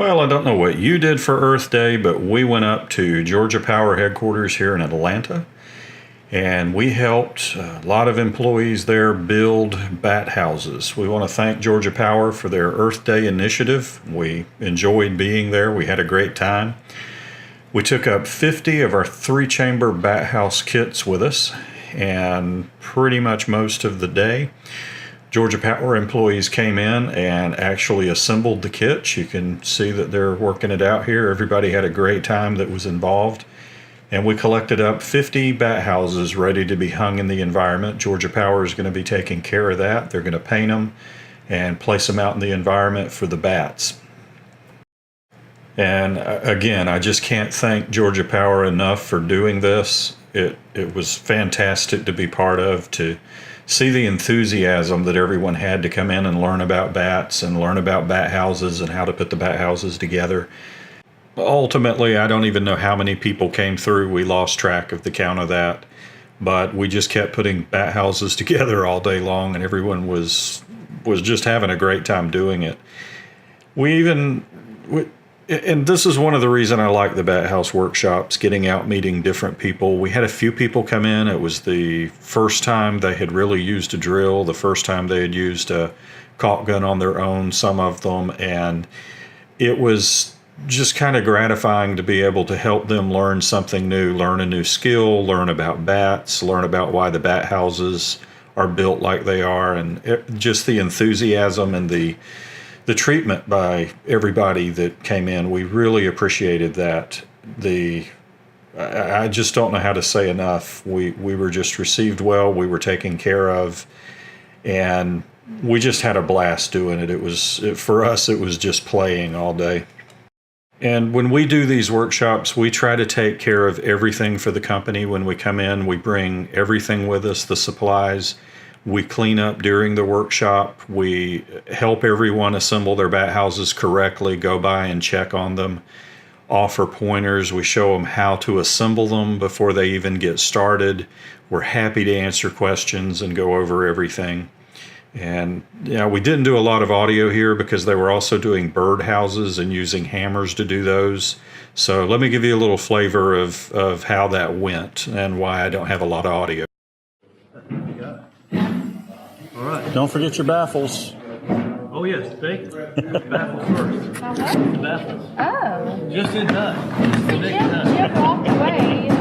Well, I don't know what you did for Earth Day, but we went up to Georgia Power headquarters here in Atlanta, and we helped a lot of employees there build bat houses. We want to thank Georgia Power for their Earth Day initiative. We enjoyed being there. We had a great time. We took up 50 of our 3-chamber bat house kits with us, and pretty much most of the day, Georgia Power employees came in and actually assembled the kits. You can see that they're working it out here. Everybody had a great time that was involved. And we collected up 50 bat houses ready to be hung in the environment. Georgia Power is going to be taking care of that. They're going to paint them and place them out in the environment for the bats. And again, I just can't thank Georgia Power enough for doing this. It was fantastic to be part of, to see the enthusiasm that everyone had to come in and learn about bats and learn about bat houses and how to put the bat houses together. Ultimately, I don't even know how many people came through. We lost track of the count of that, but we just kept putting bat houses together all day long, and everyone was just having a great time doing it. And this is one of the reasons I like the bat house workshops, getting out, meeting different people. We had a few people come in. It was the first time they had really used a drill, the first time they had used a caulk gun on their own, some of them, and it was just kind of gratifying to be able to help them learn something new, learn a new skill, learn about bats, learn about why the bat houses are built like they are, and just the enthusiasm and the treatment by everybody that came in. We really appreciated that. I just don't know how to say enough. We were just received well. We were taken care of, and we just had a blast doing it. For us, it was just playing all day. And when we do these workshops, we try to take care of everything for the company. When we come in, we bring everything with us, the supplies. We clean up during the workshop. We help everyone assemble their bat houses correctly, go by and check on them, offer pointers. We show them how to assemble them before they even get started. We're happy to answer questions and go over everything. And we didn't do a lot of audio here because they were also doing bird houses and using hammers to do those. So let me give you a little flavor of how that went and why I don't have a lot of audio. All right. Don't forget your baffles. Oh, yes. Take the baffles first. Uh-huh. The baffles. Oh. Just in time. Just to make Jim time. walked away.